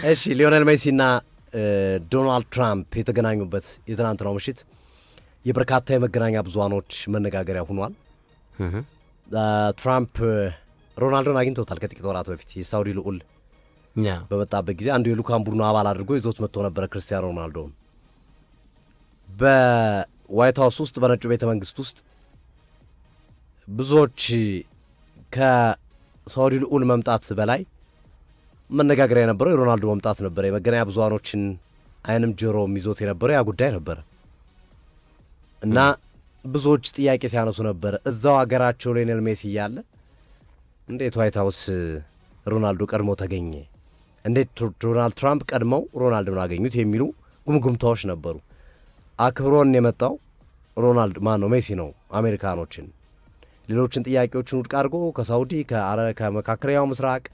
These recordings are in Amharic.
እሺ ሊዮኔል ሜሲና ዶናልድ ትራምፕ የተገናኙበት የትናንትናው ምሽት የበርካታ የመገናኛ ብዙሃኖች መነጋገሪያ ሆኗል። ትራምፕ ሮናልዶን አግኝቶታል ከጥቂት ወራት በፊት የሳውዲ ልዑል በመጣበት ጊዜ አንዱ የልኡካን ቡድኑ አባል አድርጎ ይዞት መጥቶ ነበረ ክርስቲያኖ ሮናልዶን። በዋይት ሀውስ ውስጥ በነጩ ቤተ መንግስት ውስጥ ብዙዎች ከሳውዲ ልዑል መምጣት በላይ መነጋገሪያ የነበረው የሮናልዶ መምጣት ነበረ። የመገናኛ ብዙሃኖችን አይንም ጆሮም ይዞት የነበረው ያ ጉዳይ ነበረ እና ብዙዎች ጥያቄ ሲያነሱ ነበረ። እዛው ሀገራቸው ሊዮኔል ሜሲ እያለ እንዴት ዋይት ሀውስ ሮናልዶ ቀድሞ ተገኘ? እንዴት ዶናልድ ትራምፕ ቀድመው ሮናልዶን አገኙት? የሚሉ ጉምጉምታዎች ነበሩ። አክብሮን የመጣው ሮናልዶ ማን ነው? ሜሲ ነው። አሜሪካኖችን ሌሎችን ጥያቄዎችን ውድቅ አድርጎ ከሳውዲ ከመካከለኛው ምስራቅ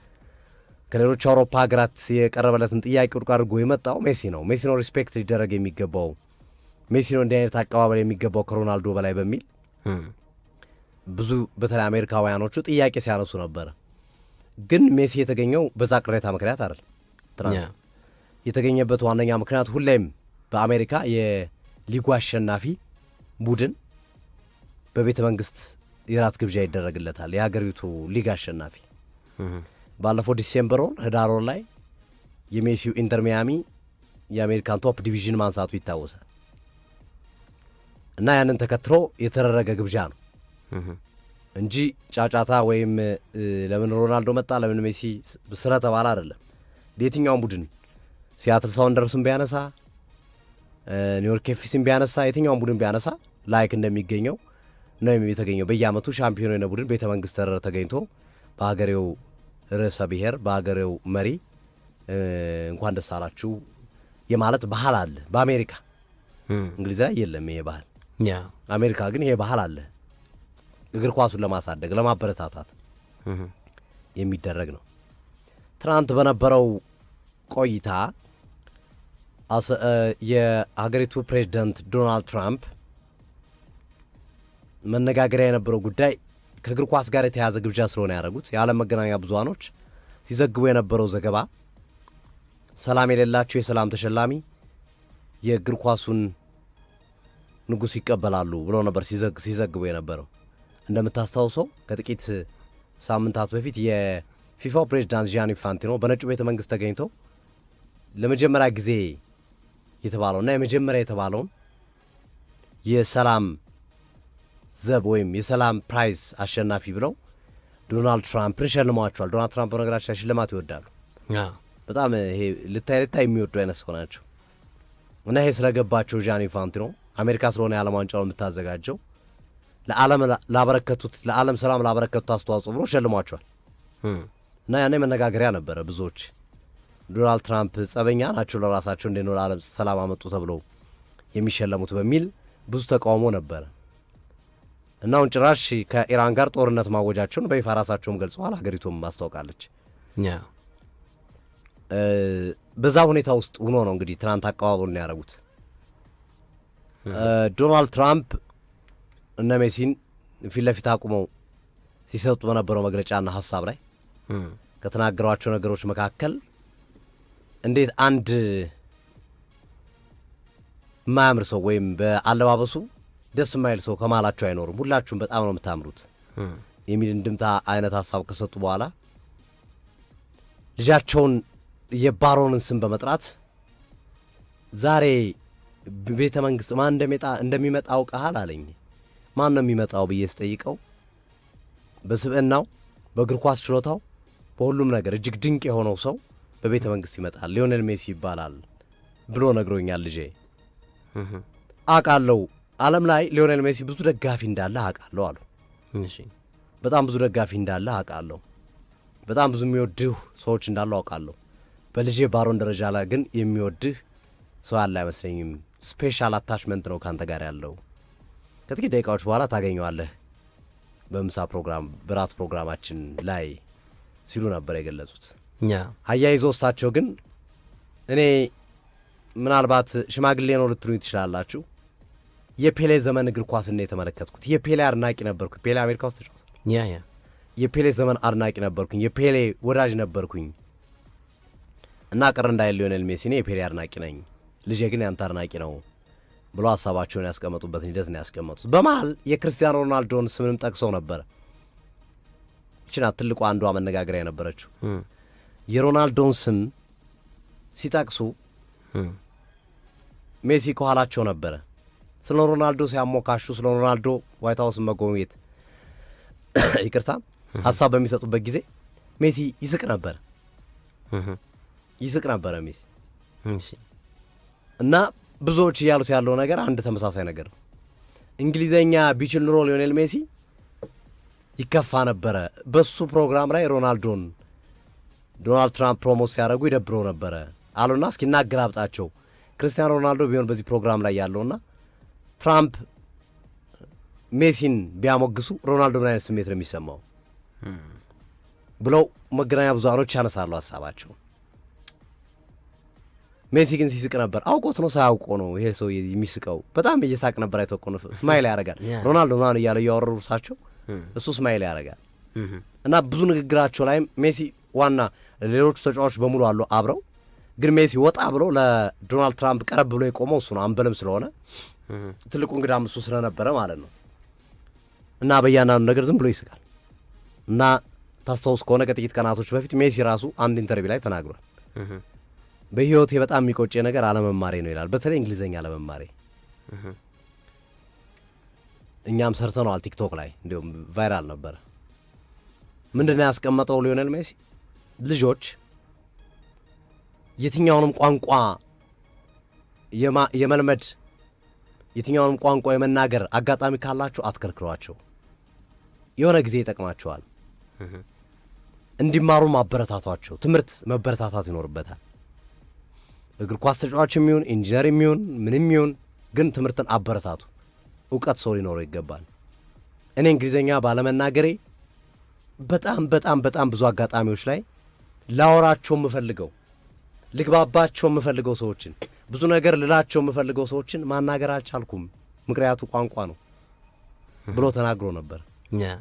ከሌሎች አውሮፓ ሀገራት የቀረበለትን ጥያቄ ውድቅ አድርጎ የመጣው ሜሲ ነው። ሜሲ ነው ሪስፔክት ሊደረግ የሚገባው፣ ሜሲ ነው እንዲህ አይነት አቀባበል የሚገባው ከሮናልዶ በላይ በሚል ብዙ በተለይ አሜሪካውያኖቹ ጥያቄ ሲያነሱ ነበረ። ግን ሜሲ የተገኘው በዛ ቅሬታ ምክንያት አይደል። ትናንት የተገኘበት ዋነኛ ምክንያት ሁሌም በአሜሪካ የሊጉ አሸናፊ ቡድን በቤተ መንግስት የራት ግብዣ ይደረግለታል። የሀገሪቱ ሊግ አሸናፊ ባለፈው ዲሴምበር ወር ህዳር ወር ላይ የሜሲው ኢንተር ሚያሚ የአሜሪካን ቶፕ ዲቪዥን ማንሳቱ ይታወሳል እና ያንን ተከትሎ የተደረገ ግብዣ ነው እንጂ ጫጫታ ወይም ለምን ሮናልዶ መጣ ለምን ሜሲ ስለተባለ አይደለም። የትኛውም ቡድን ሲያትል ሳውንደርስን ቢያነሳ ኒውዮርክ ኤፍሲን ቢያነሳ የትኛውም ቡድን ቢያነሳ ላይክ እንደሚገኘው ነው የተገኘው። በየአመቱ ሻምፒዮን የሆነ ቡድን ቤተ መንግስት ተገኝቶ በሀገሬው ርዕሰ ብሔር በሀገሬው መሪ እንኳን ደስ አላችሁ የማለት ባህል አለ በአሜሪካ። እንግሊዝ ላይ የለም ይሄ ባህል። አሜሪካ ግን ይሄ ባህል አለ። እግር ኳሱን ለማሳደግ ለማበረታታት የሚደረግ ነው። ትናንት በነበረው ቆይታ የሀገሪቱ ፕሬዚደንት ዶናልድ ትራምፕ መነጋገሪያ የነበረው ጉዳይ ከእግር ኳስ ጋር የተያዘ ግብዣ ስለሆነ ያደረጉት የዓለም መገናኛ ብዙሃኖች ሲዘግቡ የነበረው ዘገባ ሰላም የሌላቸው የሰላም ተሸላሚ የእግር ኳሱን ንጉሥ ይቀበላሉ ብሎ ነበር ሲዘግቡ የነበረው። እንደምታስታውሰው ከጥቂት ሳምንታት በፊት የፊፋው ፕሬዚዳንት ጂያኒ ኢንፋንቲኖ በነጩ ቤተ መንግስት ተገኝተው ለመጀመሪያ ጊዜ የተባለውና የመጀመሪያ የተባለውን የሰላም ዘብ ወይም የሰላም ፕራይዝ አሸናፊ ብለው ዶናልድ ትራምፕን ሸልመዋቸዋል። ዶናልድ ትራምፕ በነገራችን ሽልማት ይወዳሉ። በጣም ይሄ ልታይ የሚወዱ አይነት ሰው ናቸው እና ይሄ ስለገባቸው ጂያኒ ኢንፋንቲኖ አሜሪካ ስለሆነ የዓለም ዋንጫውን የምታዘጋጀው ለዓለም ሰላም ላበረከቱት አስተዋጽኦ ብሎ ሸልሟቸዋል እና ያኔ መነጋገሪያ ነበረ። ብዙዎች ዶናልድ ትራምፕ ጸበኛ ናቸው ለራሳቸው እንዴት ነው ለዓለም ሰላም አመጡ ተብለው የሚሸለሙት በሚል ብዙ ተቃውሞ ነበረ እና አሁን ጭራሽ ከኢራን ጋር ጦርነት ማወጃቸውን በይፋ ራሳቸውም ገልጸዋል። ሀገሪቱም ማስታወቃለች። በዛ ሁኔታ ውስጥ ሆኖ ነው እንግዲህ ትናንት አቀባበሉን ያደረጉት። ዶናልድ ትራምፕ እነ ሜሲን ፊት ለፊት አቁመው ሲሰጡ በነበረው መግለጫና ሀሳብ ላይ ከተናገሯቸው ነገሮች መካከል እንዴት አንድ የማያምር ሰው ወይም በአለባበሱ ደስ የማይል ሰው ከማላችሁ አይኖርም፣ ሁላችሁም በጣም ነው የምታምሩት የሚል እንድምታ አይነት ሀሳብ ከሰጡ በኋላ ልጃቸውን የባሮንን ስም በመጥራት ዛሬ ቤተ መንግስት ማን እንደሚመጣ አውቀሃል አለኝ። ማን ነው የሚመጣው ብዬ ስጠይቀው በስብዕናው በእግር ኳስ ችሎታው በሁሉም ነገር እጅግ ድንቅ የሆነው ሰው በቤተ መንግስት ይመጣል፣ ሊዮኔል ሜሲ ይባላል ብሎ ነግሮኛል ልጄ። አውቃለሁ ዓለም ላይ ሊዮኔል ሜሲ ብዙ ደጋፊ እንዳለ አውቃለሁ አሉ። በጣም ብዙ ደጋፊ እንዳለ አውቃለሁ፣ በጣም ብዙ የሚወድህ ሰዎች እንዳሉ አውቃለሁ። በልጄ ባሮን ደረጃ ላይ ግን የሚወድህ ሰው ያለ አይመስለኝም። ስፔሻል አታችመንት ነው ካንተ ጋር ያለው። ከጥቂት ደቂቃዎች በኋላ ታገኘዋለህ በምሳ ፕሮግራም በራት ፕሮግራማችን ላይ ሲሉ ነበር የገለጹት። አያይዞ እሳቸው ግን እኔ ምናልባት ሽማግሌ ነው ልትሉኝ ትችላላችሁ፣ የፔሌ ዘመን እግር ኳስን ነው የተመለከትኩት። የፔሌ አድናቂ ነበርኩ። ፔሌ አሜሪካ ውስጥ ተጫውቷል። የፔሌ ዘመን አድናቂ ነበርኩኝ፣ የፔሌ ወዳጅ ነበርኩኝ። እና ቅር እንዳይል ሊዮኔል ሜሲ እኔ የፔሌ አድናቂ ነኝ፣ ልጄ ግን ያንተ አድናቂ ነው ብሎ ሀሳባቸውን ያስቀመጡበትን ሂደት ነው ያስቀመጡት። በመሀል የክርስቲያኖ ሮናልዶን ስምንም ጠቅሰው ነበረ። ይችና ትልቁ አንዷ መነጋገሪያ የነበረችው የሮናልዶን ስም ሲጠቅሱ ሜሲ ከኋላቸው ነበረ። ስለ ሮናልዶ ሲያሞካሹ፣ ስለ ሮናልዶ ዋይት ሀውስን መጎብኘት ይቅርታ ሀሳብ በሚሰጡበት ጊዜ ሜሲ ይስቅ ነበረ ሜሲ እና ብዙዎች እያሉት ያለው ነገር አንድ ተመሳሳይ ነገር ነው። እንግሊዘኛ ቢችል ኑሮ ሊዮኔል ሜሲ ይከፋ ነበረ። በሱ ፕሮግራም ላይ ዶናልድ ትራምፕ ፕሮሞት ሲያደርጉ ይደብረው ነበረ አሉና እስኪ እናገላብጣቸው ክርስቲያኖ ሮናልዶ ቢሆን በዚህ ፕሮግራም ላይ ያለውና ትራምፕ ሜሲን ቢያሞግሱ ሮናልዶ ምን አይነት ስሜት ነው የሚሰማው ብለው መገናኛ ብዙሃኖች ያነሳሉ ሀሳባቸው። ሜሲ ግን ሲስቅ ነበር። አውቆት ነው ሳያውቆ ነው ይሄ ሰው የሚስቀው? በጣም እየሳቅ ነበር። አይተቆነ ስማይል ያደርጋል ሮናልዶ ማን እያለ እያወረሩ ሳቸው እሱ ስማይል ያደርጋል። እና ብዙ ንግግራቸው ላይ ሜሲ ዋና ሌሎቹ ተጫዋቾች በሙሉ አሉ አብረው፣ ግን ሜሲ ወጣ ብሎ ለዶናልድ ትራምፕ ቀረብ ብሎ የቆመው እሱ ነው። አንበልም ስለሆነ ትልቁ እንግዳም እሱ ስለነበረ ማለት ነው። እና በእያንዳንዱ ነገር ዝም ብሎ ይስቃል። እና ታስታውስ ከሆነ ከጥቂት ቀናቶች በፊት ሜሲ ራሱ አንድ ኢንተርቪው ላይ ተናግሯል። በህይወቴ በጣም የሚቆጨ ነገር አለመማሬ ነው ይላል። በተለይ እንግሊዘኛ አለመማሬ። እኛም ሰርተነዋል ቲክቶክ ላይ እንዲሁም ቫይራል ነበረ። ምንድነው ያስቀመጠው ሊዮኔል ሜሲ? ልጆች የትኛውንም ቋንቋ የመልመድ የትኛውንም ቋንቋ የመናገር አጋጣሚ ካላቸው አትከልክሏቸው፣ የሆነ ጊዜ ይጠቅማቸዋል። እንዲማሩም አበረታቷቸው። ትምህርት መበረታታት ይኖርበታል። እግር ኳስ ተጫዋች የሚሆን ኢንጂነር የሚሆን ምንም ይሁን ግን ትምህርትን አበረታቱ። እውቀት ሰው ሊኖረው ይገባል። እኔ እንግሊዘኛ ባለመናገሬ በጣም በጣም በጣም ብዙ አጋጣሚዎች ላይ ላወራቸው የምፈልገው ልግባባቸው የምፈልገው ሰዎችን ብዙ ነገር ልላቸው የምፈልገው ሰዎችን ማናገር አልቻልኩም፣ ምክንያቱ ቋንቋ ነው ብሎ ተናግሮ ነበር።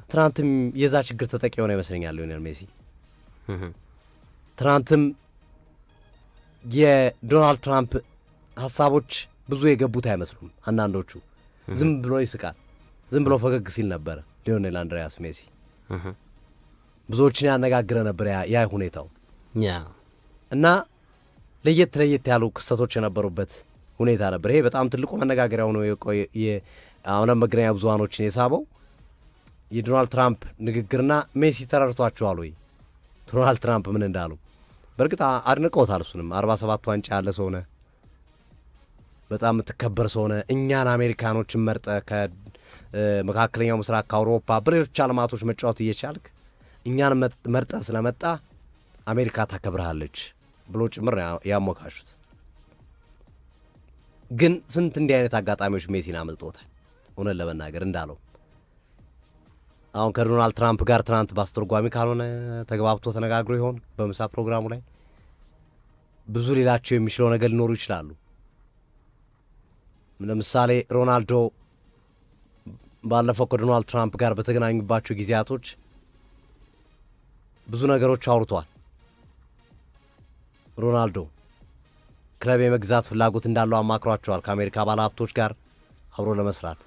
ትናንትም የዛ ችግር ተጠቂ የሆነ ይመስለኛል ሊዮኔል ሜሲ። ትናንትም የዶናልድ ትራምፕ ሀሳቦች ብዙ የገቡት አይመስሉም። አንዳንዶቹ ዝም ብሎ ይስቃል፣ ዝም ብሎ ፈገግ ሲል ነበረ ሊዮኔል አንድሪያስ ሜሲ። ብዙዎችን ያነጋግረ ነበር ያ ሁኔታው እና ለየት ያሉ ክስተቶች የነበሩበት ሁኔታ ነበር። ይሄ በጣም ትልቁ መነጋገሪያ ሆኖ አሁንም መገናኛ ብዙሃኖችን የሳበው የዶናልድ ትራምፕ ንግግርና ሜሲ ተረድቷቸዋል ወይ ዶናልድ ትራምፕ ምን እንዳሉ። በእርግጥ አድንቀውታል። እሱንም 47 ዋንጫ ያለ ሰውነ፣ በጣም የምትከበር ሰውነ፣ እኛን አሜሪካኖችን መርጠ ከመካከለኛው ምስራቅ ከአውሮፓ በሌሎች ዓለማቶች መጫወት እየቻልክ እኛን መርጠ ስለመጣ አሜሪካ ታከብርሃለች ብሎ ጭምር ያሞካሹት። ግን ስንት እንዲህ አይነት አጋጣሚዎች ሜሲን አመልጦታል። እውነት ለመናገር እንዳለው አሁን ከዶናልድ ትራምፕ ጋር ትናንት በአስተርጓሚ ካልሆነ ተግባብቶ ተነጋግሮ ይሆን በምሳ ፕሮግራሙ ላይ ብዙ ሌላቸው የሚችለው ነገር ሊኖሩ ይችላሉ። ለምሳሌ ሮናልዶ ባለፈው ከዶናልድ ትራምፕ ጋር በተገናኙባቸው ጊዜያቶች ብዙ ነገሮች አውርቷል። ሮናልዶ ክለብ የመግዛት ፍላጎት እንዳለው አማክሯቸዋል ከአሜሪካ ባለሀብቶች ጋር አብሮ ለመስራት።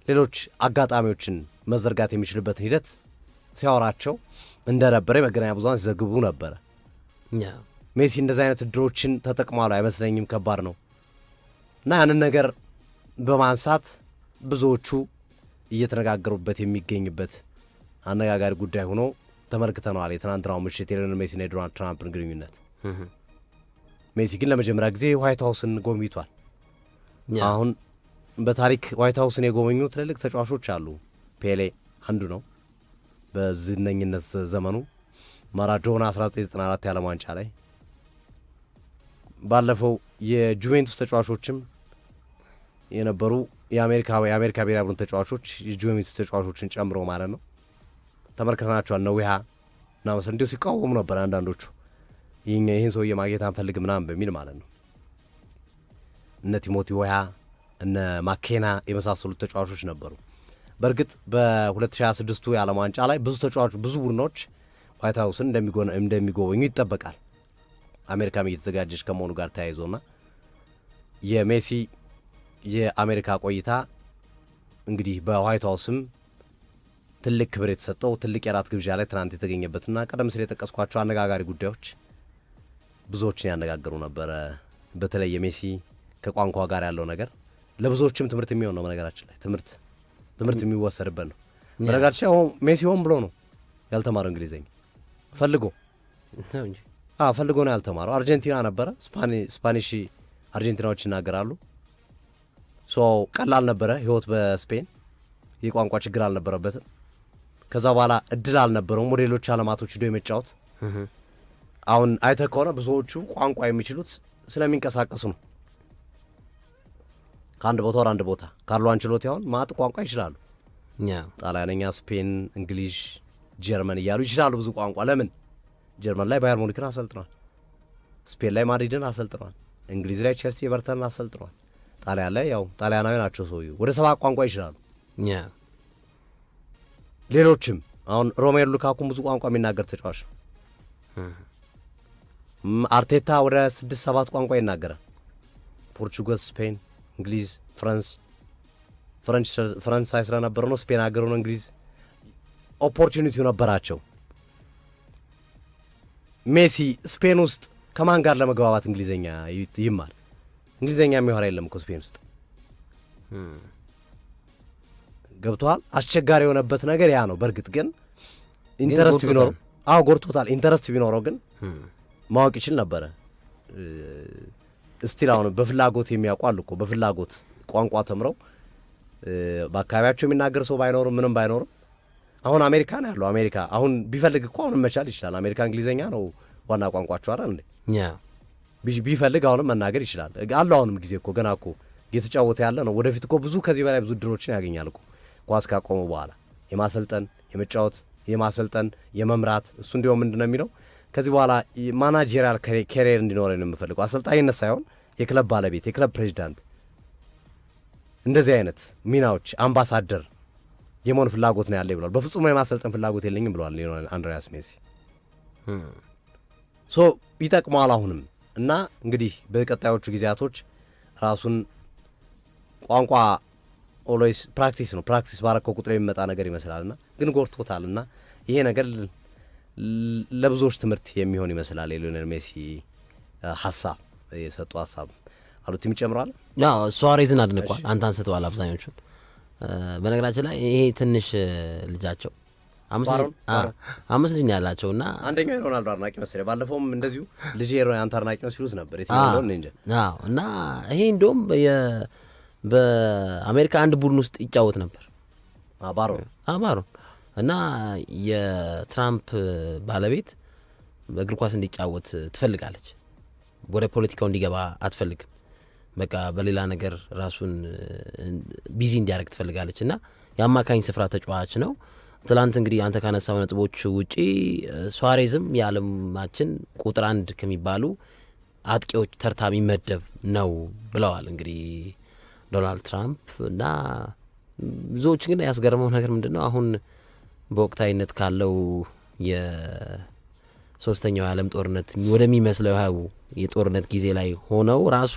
ሌሎች አጋጣሚዎችን መዘርጋት የሚችልበትን ሂደት ሲያወራቸው እንደነበረ የመገናኛ ብዙሃን ሲዘግቡ ነበረ። ሜሲ እንደዚህ አይነት እድሮችን ተጠቅሟል አይመስለኝም፣ ከባድ ነው እና ያንን ነገር በማንሳት ብዙዎቹ እየተነጋገሩበት የሚገኝበት አነጋጋሪ ጉዳይ ሆኖ ተመልክተነዋል። የትናንትናው ምሽት የሊዮኔል ሜሲና የዶናልድ ትራምፕን ግንኙነት። ሜሲ ግን ለመጀመሪያ ጊዜ ዋይት ሀውስን ጎብኝቷል። አሁን በታሪክ ዋይት ሀውስን የጎበኙ ትልልቅ ተጫዋቾች አሉ። ፔሌ አንዱ ነው በዝነኝነት ዘመኑ። ማራዶና 1994 የዓለም ዋንጫ ላይ፣ ባለፈው የጁቬንቱስ ተጫዋቾችም የነበሩ የአሜሪካ ብሔራዊ ቡድን ተጫዋቾች የጁቬንቱስ ተጫዋቾችን ጨምሮ ማለት ነው ተመልክተናቸዋል። ነው ዊሃ እና መሰል እንዲሁ ሲቃወሙ ነበር አንዳንዶቹ ይህን ሰውዬ ማግኘት አንፈልግ ምናምን በሚል ማለት ነው። እነ ቲሞቲ ዊሃ እነ ማኬና የመሳሰሉት ተጫዋቾች ነበሩ። በእርግጥ በ2026 የዓለም ዋንጫ ላይ ብዙ ተጫዋቾች ብዙ ቡድኖች ዋይት ሀውስን እንደሚጎበኙ ይጠበቃል። አሜሪካም እየተዘጋጀች ከመሆኑ ጋር ተያይዞና የሜሲ የአሜሪካ ቆይታ እንግዲህ በዋይት ሀውስም ትልቅ ክብር የተሰጠው ትልቅ የራት ግብዣ ላይ ትናንት የተገኘበትና ቀደም ሲል የጠቀስኳቸው አነጋጋሪ ጉዳዮች ብዙዎችን ያነጋገሩ ነበረ። በተለይ የሜሲ ከቋንቋ ጋር ያለው ነገር ለብዙዎችም ትምህርት የሚሆን ነው። በነገራችን ላይ ትምህርት የሚወሰድበት ነው። በነገራችን ላይ ሜሲ ሆን ብሎ ነው ያልተማረው እንግሊዝኛ ፈልጎ ነው ያልተማረው። አርጀንቲና ነበረ፣ ስፓኒሽ አርጀንቲናዎች ይናገራሉ። ቀላል ነበረ ህይወት በስፔን የቋንቋ ችግር አልነበረበትም። ከዛ በኋላ እድል አልነበረውም ወደ ሌሎች አለማቶች ሂዶ የመጫወት። አሁን አይተህ ከሆነ ብዙዎቹ ቋንቋ የሚችሉት ስለሚንቀሳቀሱ ነው። ከአንድ ቦታ ወደ አንድ ቦታ ካርሎ አንቸሎቲ አሁን ማጥ ቋንቋ ይችላሉ። ጣሊያንኛ፣ ስፔን፣ እንግሊዝ፣ ጀርመን እያሉ ይችላሉ ብዙ ቋንቋ። ለምን? ጀርመን ላይ ባየር ሙኒክን አሰልጥኗል፣ ስፔን ላይ ማድሪድን አሰልጥኗል፣ እንግሊዝ ላይ ቼልሲ ኤቨርተንን አሰልጥኗል፣ ጣሊያን ላይ ያው ጣሊያናዊ ናቸው ሰውዬው። ወደ 7 ቋንቋ ይችላሉ። ሌሎችም አሁን ሮሜሉ ሉካኩን ብዙ ቋንቋ የሚናገር ተጫዋች ነው። አርቴታ ወደ 6-7 ቋንቋ ይናገራል። ፖርቹጋል፣ ስፔን፣ እንግሊዝ፣ ፈረንሳይ ስለነበረ ነው ስፔን ሀገር ነው እንግሊዝ ኦፖርቹኒቲው ነበራቸው። ሜሲ ስፔን ውስጥ ከማን ጋር ለመግባባት እንግሊዝኛ ይማር? እንግሊዝኛ የሚሆን የለም እኮ ስፔን ውስጥ ገብቶሃል። አስቸጋሪ የሆነበት ነገር ያ ነው። በእርግጥ ግን ኢንተረስት ቢኖረው ጎድቶታል። ኢንተረስት ቢኖረው ግን ማወቅ ይችል ነበረ። እስቲል አሁን በፍላጎት የሚያውቁ አሉ እኮ በፍላጎት ቋንቋ ተምረው በአካባቢያቸው የሚናገር ሰው ባይኖርም ምንም ባይኖርም አሁን አሜሪካ ነው ያለው። አሜሪካ አሁን ቢፈልግ እኮ አሁንም መቻል ይችላል። አሜሪካ እንግሊዝኛ ነው ዋና ቋንቋቸው አይደል እንዴ? ቢፈልግ አሁንም መናገር ይችላል አለው። አሁንም ጊዜ እኮ ገና እኮ እየተጫወተ ያለ ነው። ወደፊት እኮ ብዙ ከዚህ በላይ ብዙ ድሎችን ያገኛል እኮ ኳስ ካቆሙ በኋላ የማሰልጠን የመጫወት የማሰልጠን የመምራት እሱ እንዲሁም ምንድን ነው የሚለው ከዚህ በኋላ ማናጀሪያል ካሪየር እንዲኖረኝ ነው የምፈልገው። አሰልጣኝነት ሳይሆን የክለብ ባለቤት፣ የክለብ ፕሬዚዳንት፣ እንደዚህ አይነት ሚናዎች አምባሳደር የመሆን ፍላጎት ነው ያለኝ ብለዋል። በፍጹም የማሰልጠን ፍላጎት የለኝም ብለዋል ሊዮኔል አንድሪያስ ሜሲ። ይጠቅመዋል አሁንም እና እንግዲህ በቀጣዮቹ ጊዜያቶች ራሱን ቋንቋ ኦልዌይስ ፕራክቲስ ነው። ፕራክቲስ ባረከው ቁጥር የሚመጣ ነገር ይመስላልና ግን ጎርቶታልና ይሄ ነገር ለብዙዎች ትምህርት የሚሆን ይመስላል። የሊዮኔል ሜሲ ሀሳብ የሰጡ ሀሳብ አሉት ይጨምራል። ሱዋሬዝን አድንቋል። አንተ አንስተዋል አብዛኞቹን። በነገራችን ላይ ይሄ ትንሽ ልጃቸው 5 ልጅ ያላቸው እና አንደኛው የሮናልዶ አድናቂ መሰለኝ። ባለፈውም እንደዚሁ ልጅ የአንተ አድናቂ ነው ሲሉት ነበር። የትኛው ነው እንጂ እና ይሄ እንደውም በአሜሪካ አንድ ቡድን ውስጥ ይጫወት ነበር ባሮን እና የትራምፕ ባለቤት በእግር ኳስ እንዲጫወት ትፈልጋለች። ወደ ፖለቲካው እንዲገባ አትፈልግም። በቃ በሌላ ነገር ራሱን ቢዚ እንዲያደርግ ትፈልጋለች እና የአማካኝ ስፍራ ተጫዋች ነው። ትላንት እንግዲህ አንተ ካነሳው ነጥቦች ውጪ ሱዋሬዝም የዓለማችን ቁጥር 1 ከሚባሉ አጥቂዎች ተርታ የሚመደብ ነው ብለዋል እንግዲህ ዶናልድ ትራምፕ። እና ብዙዎች ግን ያስገረመው ነገር ምንድን ነው አሁን በወቅታዊነት ካለው የሶስተኛው የዓለም ጦርነት ወደሚመስለው የጦርነት ጊዜ ላይ ሆነው ራሱ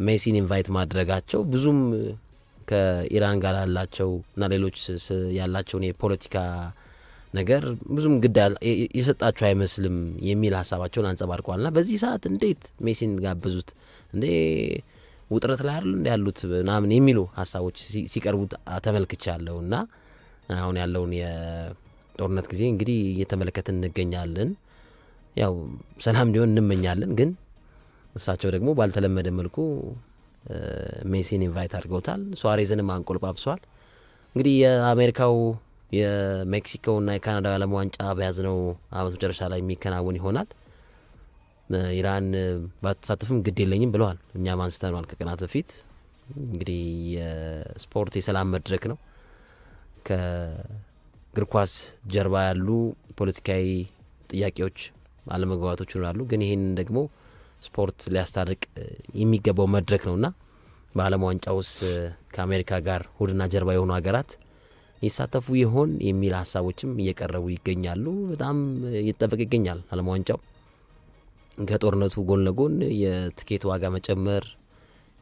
ሜሲን ኢንቫይት ማድረጋቸው ብዙም ከኢራን ጋር ያላቸው እና ሌሎች ያላቸውን የፖለቲካ ነገር ብዙም ግድ የሰጣቸው አይመስልም የሚል ሀሳባቸውን አንጸባርቀዋል። ና በዚህ ሰዓት እንዴት ሜሲን ጋብዙት እንዴ ውጥረት ላይ አይደል እንደ ያሉት ምናምን የሚሉ ሀሳቦች ሲቀርቡት ተመልክቻለሁ። እና አሁን ያለውን የጦርነት ጊዜ እንግዲህ እየተመለከትን እንገኛለን። ያው ሰላም እንዲሆን እንመኛለን። ግን እሳቸው ደግሞ ባልተለመደ መልኩ ሜሲን ኢንቫይት አድርገውታል። ሱዋሬዝንም አንቆልጳብሰዋል። እንግዲህ የአሜሪካው የሜክሲኮና የካናዳ ዓለም ዋንጫ በያዝነው አመት መጨረሻ ላይ የሚከናወን ይሆናል። ኢራን ባትሳተፍም ግድ የለኝም ብለዋል። እኛም አንስተነዋል ከቀናት በፊት። እንግዲህ የስፖርት የሰላም መድረክ ነው። ከእግር ኳስ ጀርባ ያሉ ፖለቲካዊ ጥያቄዎች፣ አለመግባባቶች ይኖራሉ። ግን ይህን ደግሞ ስፖርት ሊያስታርቅ የሚገባው መድረክ ነውና በዓለም ዋንጫ ውስጥ ከአሜሪካ ጋር ሆድና ጀርባ የሆኑ ሀገራት ይሳተፉ ይሆን የሚል ሀሳቦችም እየቀረቡ ይገኛሉ። በጣም እየተጠበቀ ይገኛል ዓለም ዋንጫው። ከጦርነቱ ጎን ለጎን የትኬት ዋጋ መጨመር፣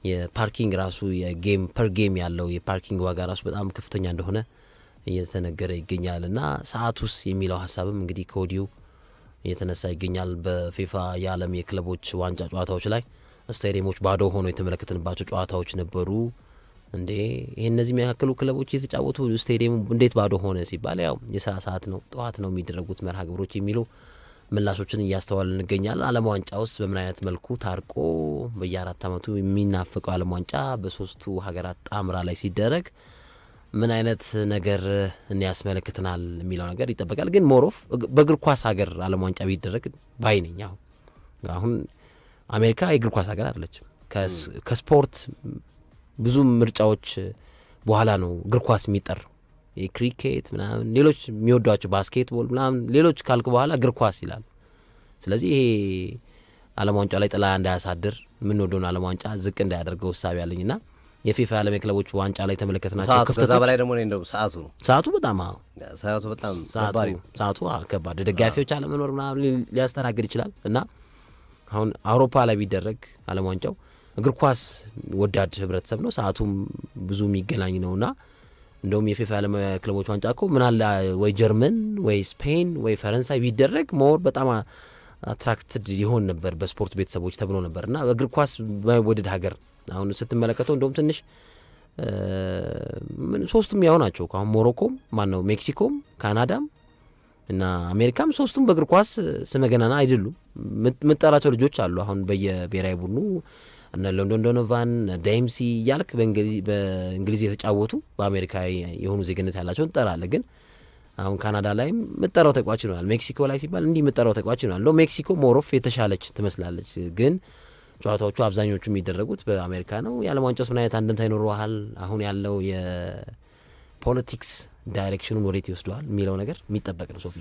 የፓርኪንግ ራሱ የጌም ፐር ጌም ያለው የፓርኪንግ ዋጋ ራሱ በጣም ከፍተኛ እንደሆነ እየተነገረ ይገኛል። እና ሰዓቱስ የሚለው ሀሳብም እንግዲህ ከወዲሁ እየተነሳ ይገኛል። በፊፋ የዓለም የክለቦች ዋንጫ ጨዋታዎች ላይ ስታዲየሞች ባዶ ሆኖ የተመለከትንባቸው ጨዋታዎች ነበሩ። እንዴ ይህ እነዚህ የሚያካክሉ ክለቦች የተጫወቱ ስታዲየሙ እንዴት ባዶ ሆነ ሲባል ያው የስራ ሰዓት ነው፣ ጠዋት ነው የሚደረጉት መርሃ ግብሮች የሚሉ ምላሾችን እያስተዋል እንገኛለን። ዓለም ዋንጫ ውስጥ በምን አይነት መልኩ ታርቆ በየ4 ዓመቱ የሚናፍቀው ዓለም ዋንጫ በሶስቱ ሀገራት ጣምራ ላይ ሲደረግ ምን አይነት ነገር ያስመለክተናል የሚለው ነገር ይጠበቃል። ግን ሞሮፍ በእግር ኳስ ሀገር ዓለም ዋንጫ ቢደረግ ባይ ነኝ። አሁን አሜሪካ የእግር ኳስ ሀገር አይደለችም። ከስፖርት ብዙ ምርጫዎች በኋላ ነው እግር ኳስ የሚጠራው። የክሪኬት ምናምን ሌሎች የሚወዷቸው ባስኬትቦል ምናምን ሌሎች ካልክ በኋላ እግር ኳስ ይላል። ስለዚህ ይሄ ዓለም ዋንጫ ላይ ጥላ እንዳያሳድር የምንወደውን ዓለም ዋንጫ ዝቅ እንዳያደርገው እሳቤ ያለኝና የፊፋ የዓለም የክለቦች ዋንጫ ላይ ተመለከትናቸው ክፍተቶች። ከዛ በላይ ደግሞ እንደው ሰዓቱ በጣም ሰዓቱ ከባድ ደጋፊዎች አለመኖር ምናምን ሊያስተናግድ ይችላል። እና አሁን አውሮፓ ላይ ቢደረግ ዓለም ዋንጫው እግር ኳስ ወዳድ ህብረተሰብ ነው፣ ሰዓቱም ብዙ የሚገናኝ ነውና እንደውም የፊፋ የዓለም ክለቦች ዋንጫ እኮ ምን አለ ወይ ጀርመን ወይ ስፔን ወይ ፈረንሳይ ቢደረግ ሞር በጣም አትራክትድ ይሆን ነበር በስፖርት ቤተሰቦች ተብሎ ነበር። እና በእግር ኳስ በወደድ ሀገር አሁን ስትመለከተው እንደውም ትንሽ ሶስቱም ያው ናቸው። አሁን ሞሮኮም ማነው ሜክሲኮም ካናዳም እና አሜሪካም ሶስቱም በእግር ኳስ ስመገናና አይደሉም። ምጠራቸው ልጆች አሉ አሁን በየብሔራዊ ቡድኑ እነ ሎንዶን ዶኖቫን ዴምሲ እያልክ በእንግሊዝ የተጫወቱ በአሜሪካ የሆኑ ዜግነት ያላቸውን ትጠራለህ። ግን አሁን ካናዳ ላይም ምጠራው ተቋጭ ይሆናል። ሜክሲኮ ላይ ሲባል እንዲህ ምጠራው ተቋጭ ይሆናል። ሜክሲኮ ሞሮፍ የተሻለች ትመስላለች። ግን ጨዋታዎቹ አብዛኞቹ የሚደረጉት በአሜሪካ ነው። የዓለም ዋንጫ ምን አይነት አንድምታ ይኖረዋል፣ አሁን ያለው የፖለቲክስ ዳይሬክሽኑን ወዴት ይወስደዋል የሚለው ነገር የሚጠበቅ ነው። ሶፊ